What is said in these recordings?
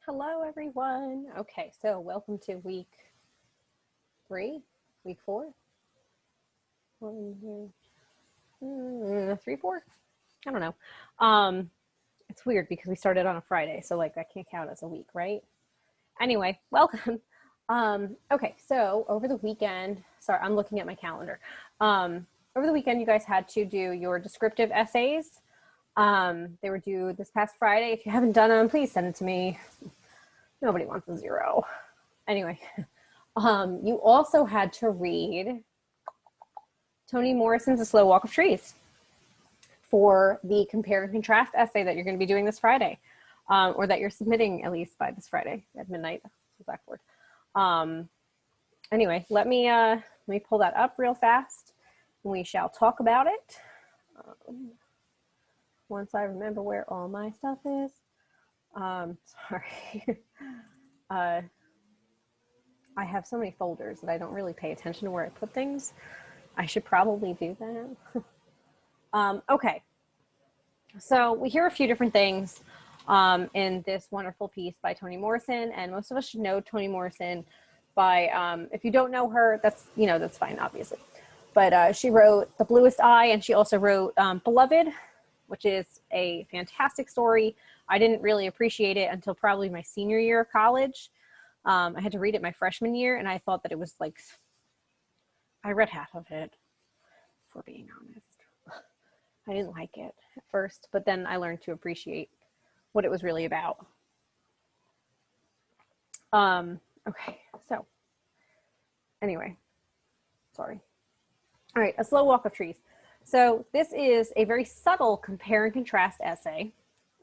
Hello, everyone. Okay, so welcome to week 4. Three, four. I don't know. It's weird because we started on a Friday, so like that can't count as a week, right? Anyway, welcome. Okay, so over the weekend, sorry, I'm looking at my calendar. Over the weekend, you guys had to do your descriptive essays. They were due this past Friday. If you haven't done them, please send it to me. Nobody wants a 0. Anyway, you also had to read Toni Morrison's A Slow Walk of Trees for the compare and contrast essay that you're going to be doing this Friday, or that you're submitting at least by this Friday at midnight to Blackboard. Anyway, let me pull that up real fast, and we shall talk about it once I remember where all my stuff is. Sorry. I have so many folders that I don't really pay attention to where I put things. I should probably do that. Okay. So we hear a few different things in this wonderful piece by Toni Morrison, and most of us should know Toni Morrison by, if you don't know her, that's fine, obviously. But she wrote The Bluest Eye, and she also wrote Beloved, which is a fantastic story. I didn't really appreciate it until probably my senior year of college. I had to read it my freshman year, and I thought that it was like, I read half of it, for being honest. I didn't like it at first, but then I learned to appreciate what it was really about. Okay, so anyway, sorry. All right, A Slow Walk of Trees. So this is a very subtle compare and contrast essay.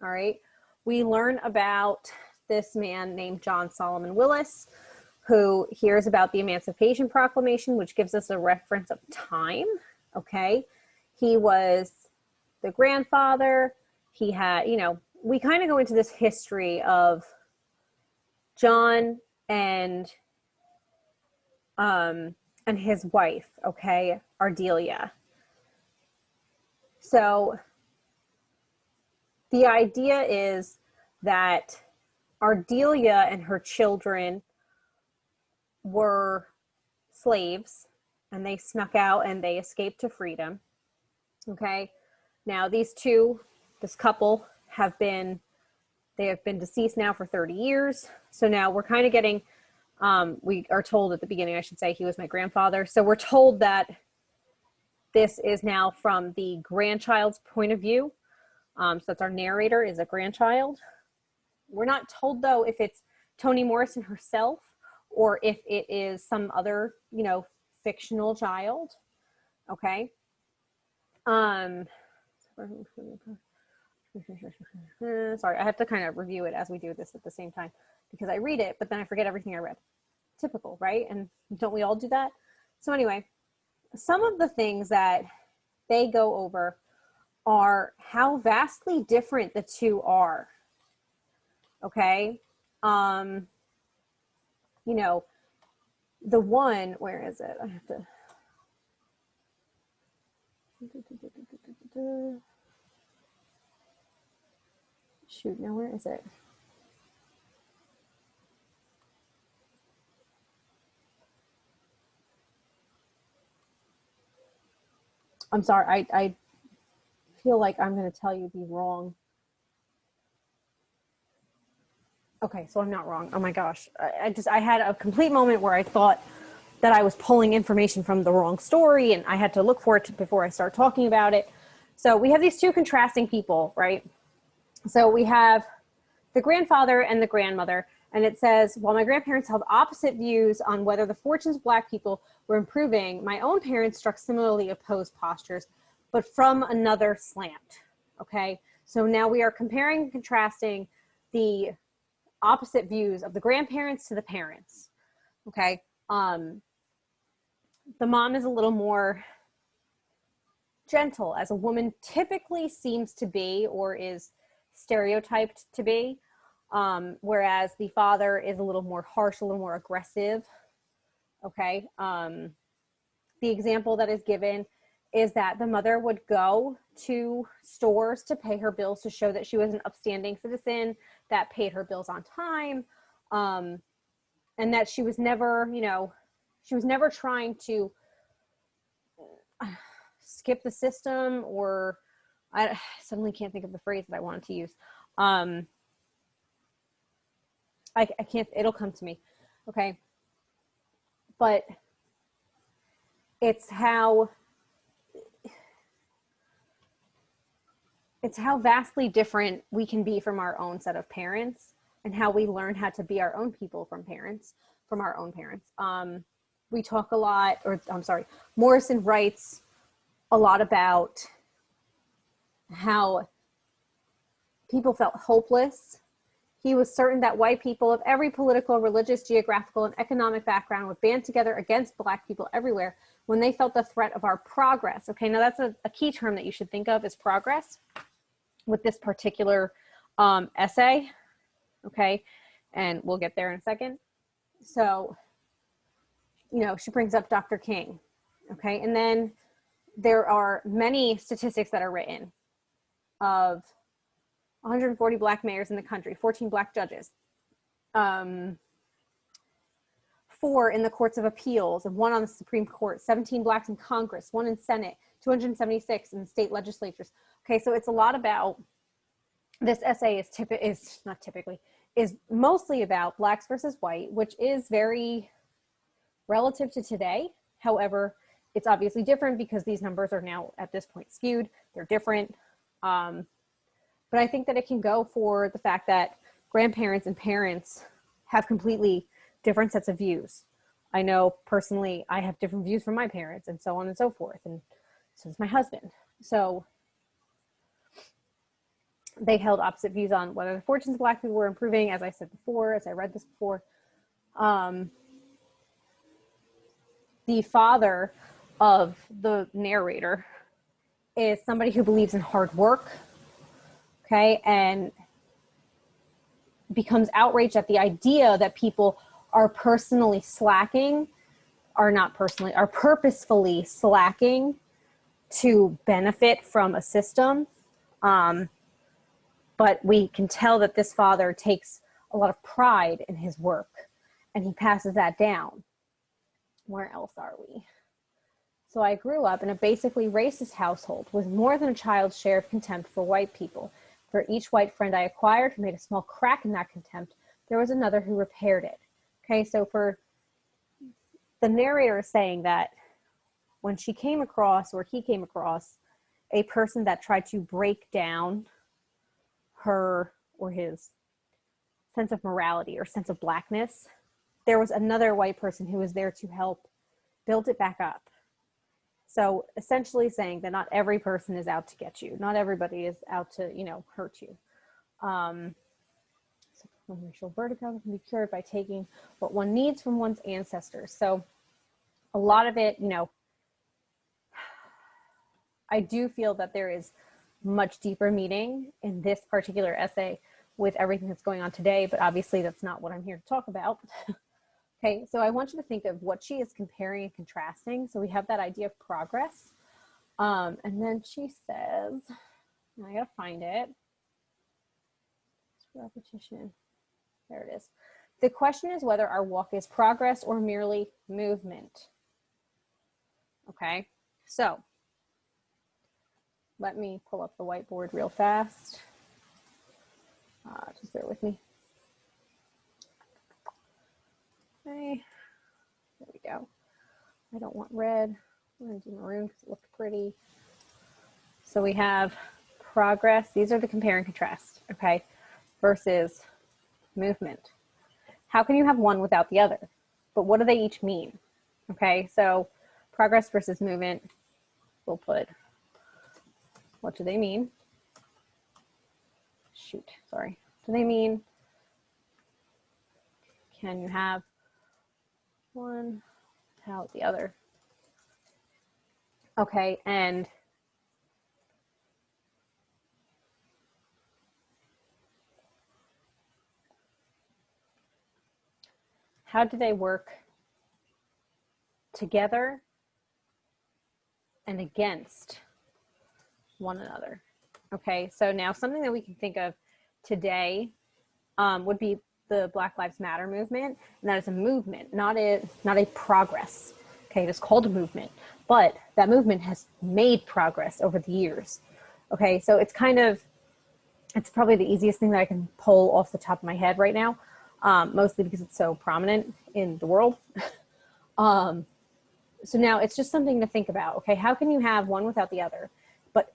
All right, we learn about this man named John Solomon Willis, who hears about the Emancipation Proclamation, which gives us a reference of time. Okay, he was the grandfather. He had, we kind of go into this history of John and his wife, okay, Ardelia. So the idea is that Ardelia and her children were slaves, and they snuck out and they escaped to freedom. Okay. Now this couple they have been deceased now for 30 years. So now we're kind of getting, we are told at the beginning, I should say, he was my grandfather. So we're told that this is now from the grandchild's point of view. So that's our narrator is a grandchild. We're not told though if it's Toni Morrison herself or if it is some other, fictional child. Okay. Sorry, I have to kind of review it as we do this at the same time because I read it, but then I forget everything I read. Typical, right? And don't we all do that? So anyway, some of the things that they go over are how vastly different the two are. Okay. The one, where is it? I have to. Shoot, now where is it? I'm sorry, I feel like I'm going to tell you the wrong. Okay, so I'm not wrong. Oh my gosh. I had a complete moment where I thought that I was pulling information from the wrong story, and I had to look for it before I start talking about it. So we have these two contrasting people, right? So we have the grandfather and the grandmother, and it says, while my grandparents held opposite views on whether the fortunes of Black people were improving, my own parents struck similarly opposed postures, but from another slant. Okay, so now we are comparing and contrasting the opposite views of the grandparents to the parents. Okay, the mom is a little more gentle, as a woman typically seems to be or is stereotyped to be, whereas the father is a little more harsh, a little more aggressive. Okay, the example that is given is that the mother would go to stores to pay her bills to show that she was an upstanding citizen, that paid her bills on time, and that she was never, you know, she was never trying to skip the system, or I suddenly can't think of the phrase that I wanted to use. I can't, it'll come to me. Okay. But it's how vastly different we can be from our own set of parents, and how we learn how to be our own people from our own parents. We talk a lot, or I'm sorry, Morrison writes a lot about how people felt hopeless. He was certain that white people of every political, religious, geographical, and economic background would band together against Black people everywhere when they felt the threat of our progress. Okay, now that's a key term that you should think of, is progress, with this particular essay. Okay, and we'll get there in a second. So, you know, she brings up Dr. King. Okay, and then there are many statistics that are written of 140 Black mayors in the country, 14 Black judges, 4 in the courts of appeals, and 1 on the Supreme Court, 17 Blacks in Congress, 1 in Senate, 276 in state legislatures. Okay, so it's a lot about, this essay is mostly about Blacks versus white, which is very relative to today. However, it's obviously different because these numbers are now at this point skewed. They're different. But I think that it can go for the fact that grandparents and parents have completely different sets of views. I know personally I have different views from my parents, and so on and so forth, and so does my husband. So they held opposite views on whether the fortunes of Black people were improving, as I said before, as I read this before. The father of the narrator is somebody who believes in hard work, okay, and becomes outraged at the idea that people are purposefully slacking to benefit from a system. But we can tell that this father takes a lot of pride in his work, and he passes that down. Where else are we? So I grew up in a basically racist household with more than a child's share of contempt for white people. For each white friend I acquired who made a small crack in that contempt, there was another who repaired it. Okay, so for the narrator saying that when she came across, or he came across, a person that tried to break down her or his sense of morality or sense of Blackness, there was another white person who was there to help build it back up. So essentially saying that not every person is out to get you. Not everybody is out to, you know, hurt you. So racial vertigo can be cured by taking what one needs from one's ancestors. So a lot of it, you know, I do feel that there is much deeper meaning in this particular essay with everything that's going on today, but obviously that's not what I'm here to talk about. Okay, so I want you to think of what she is comparing and contrasting. So we have that idea of progress. And then she says, I gotta find it. Repetition. There it is. The question is whether our walk is progress or merely movement. Okay, so let me pull up the whiteboard real fast. Just bear with me. Okay, there we go. I don't want red. I'm going to do maroon because it looked pretty. So we have progress. These are the compare and contrast, okay, versus movement. How can you have one without the other? But what do they each mean? Okay, so progress versus movement, we'll put, what do they mean? Shoot, sorry. Do they mean, can you have one without the other? Okay, and how do they work together and against one another? Okay, so now something that we can think of today would be the Black Lives Matter movement, and that is a movement, not a progress. Okay, it is called a movement, but that movement has made progress over the years. Okay, so it's probably the easiest thing that I can pull off the top of my head right now, mostly because it's so prominent in the world. So now it's just something to think about. Okay, how can you have one without the other? But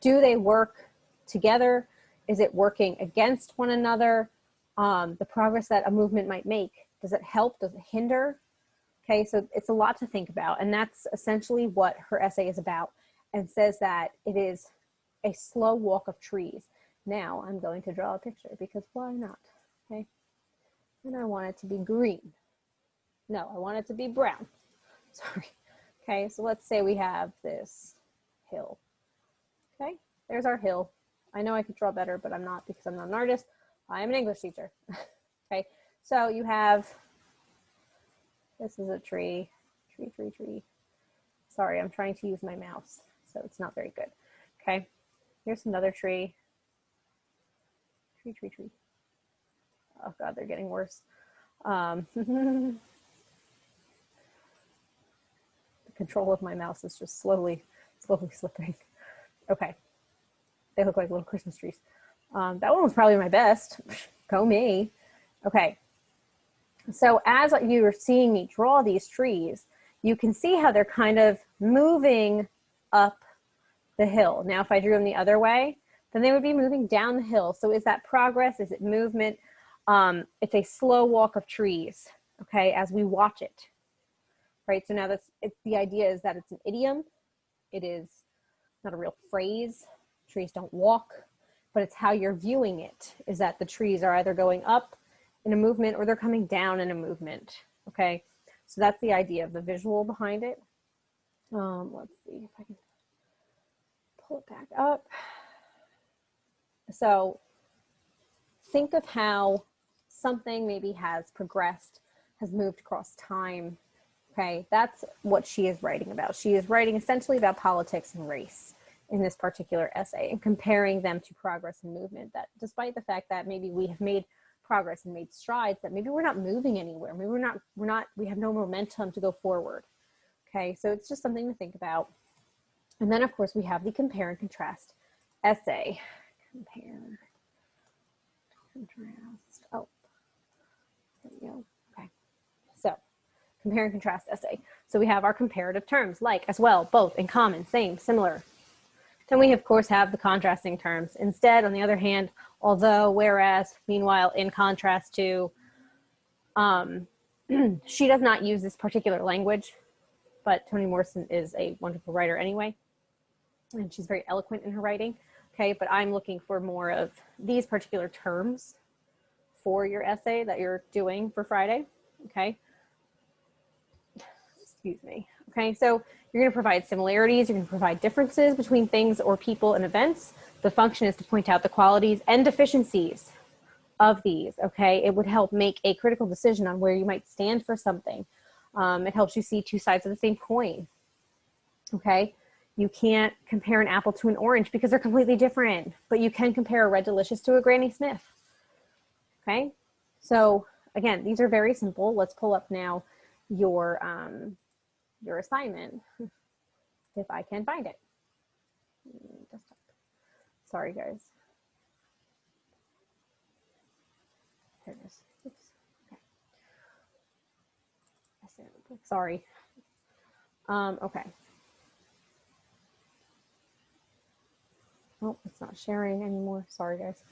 do they work together? Is it working against one another? The progress that a movement might make, does it help? Does it hinder? Okay, so it's a lot to think about. And that's essentially what her essay is about, and says that it is a slow walk of trees. Now I'm going to draw a picture because why not? Okay, and I want it to be green. No, I want it to be brown. Sorry. Okay, so let's say we have this hill. Okay, there's our hill. I know I could draw better, but I'm not, because I'm not an artist. I'm an English teacher. Okay, so you have, this is a tree. Sorry, I'm trying to use my mouse, so it's not very good. Okay, here's another tree. Tree. Oh God, they're getting worse. The control of my mouse is just slowly slipping. Okay, they look like little Christmas trees. That one was probably my best. Go me. Okay, so as you're seeing me draw these trees, you can see how they're kind of moving up the hill. Now, if I drew them the other way, then they would be moving down the hill. So is that progress? Is it movement? It's a slow walk of trees, okay, as we watch it, right? So now the idea is that it's an idiom. It is not a real phrase. Trees don't walk, but it's how you're viewing it, is that the trees are either going up in a movement or they're coming down in a movement, okay? So that's the idea of the visual behind it. Let's see if I can pull it back up. So think of how something maybe has progressed, has moved across time, okay? That's what she is writing about. She is writing essentially about politics and race in this particular essay, and comparing them to progress and movement, that despite the fact that maybe we have made progress and made strides, that maybe we're not moving anywhere. Maybe we have no momentum to go forward. Okay, so it's just something to think about. And then of course we have the compare and contrast essay. Compare, contrast, oh, there we go, okay. So, compare and contrast essay. So we have our comparative terms, like, as well, both, in common, same, similar. Then we of course have the contrasting terms. Instead, on the other hand, although, whereas, meanwhile, in contrast to, she does not use this particular language, but Toni Morrison is a wonderful writer anyway, and she's very eloquent in her writing. Okay, but I'm looking for more of these particular terms for your essay that you're doing for Friday, okay? Excuse me. Okay, so you're going to provide similarities, you're going to provide differences between things or people and events. The function is to point out the qualities and deficiencies of these, okay? It would help make a critical decision on where you might stand for something. It helps you see two sides of the same coin, okay? You can't compare an apple to an orange because they're completely different, but you can compare a Red Delicious to a Granny Smith, okay? So again, these are very simple. Let's pull up now your assignment, if I can find it. Sorry, guys. There it is. Oops. Okay. Sorry. Okay. Oh, it's not sharing anymore. Sorry, guys.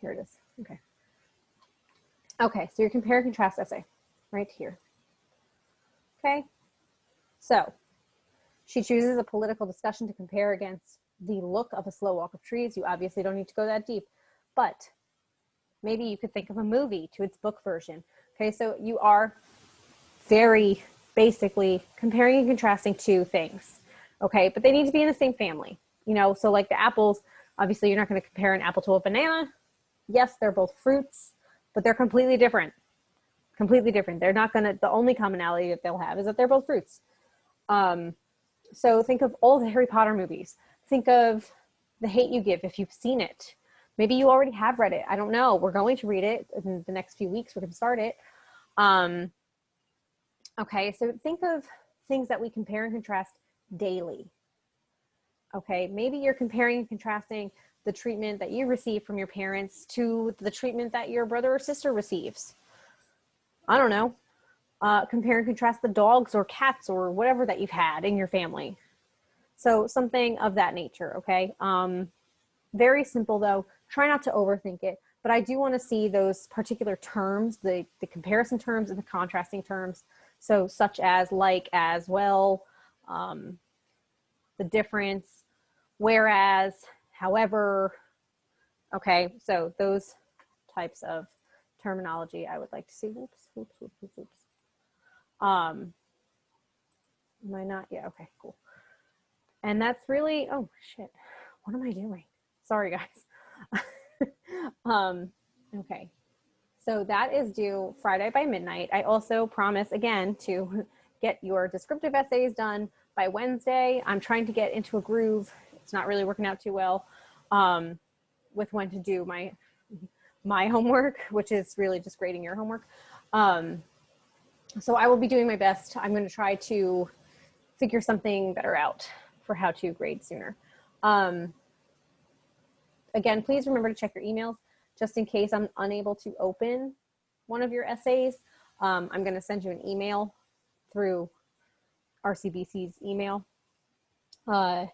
Here it is. Okay. Okay, so your compare and contrast essay right here. Okay, so she chooses a political discussion to compare against the look of a slow walk of trees. You obviously don't need to go that deep, but maybe you could think of a movie to its book version. Okay, so you are very basically comparing and contrasting two things. Okay, but they need to be in the same family. You know, so like the apples, obviously you're not going to compare an apple to a banana. Yes, they're both fruits, but they're completely different. Completely different. They're not going to, the only commonality that they'll have is that they're both fruits. So think of all the Harry Potter movies. Think of The Hate U Give if you've seen it. Maybe you already have read it. I don't know. We're going to read it in the next few weeks. We're going to start it. Okay, so think of things that we compare and contrast daily. Okay, maybe you're comparing and contrasting the treatment that you receive from your parents to the treatment that your brother or sister receives. I don't know. Compare and contrast the dogs or cats or whatever that you've had in your family. So something of that nature, okay? Very simple though. Try not to overthink it, but I do want to see those particular terms, the comparison terms and the contrasting terms. So such as, like, as, well, the difference, whereas, however. Okay, so those types of terminology I would like to see. Oops. Am I not? Yeah, okay, cool. And that's really, oh shit, what am I doing? Sorry, guys. Okay, so that is due Friday by midnight. I also promise again to get your descriptive essays done by Wednesday. I'm trying to get into a groove. It's not really working out too well with when to do my homework, which is really just grading your homework. So I will be doing my best. I'm going to try to figure something better out for how to grade sooner. Again, please remember to check your emails just in case I'm unable to open one of your essays. I'm going to send you an email through RCBC's email to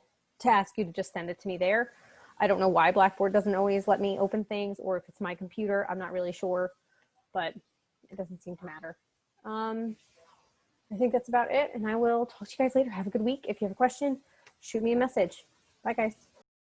ask you to just send it to me there. I don't know why Blackboard doesn't always let me open things, or if it's my computer, I'm not really sure, but it doesn't seem to matter. I think that's about it, and I will talk to you guys later. Have a good week. If you have a question, shoot me a message. Bye, guys.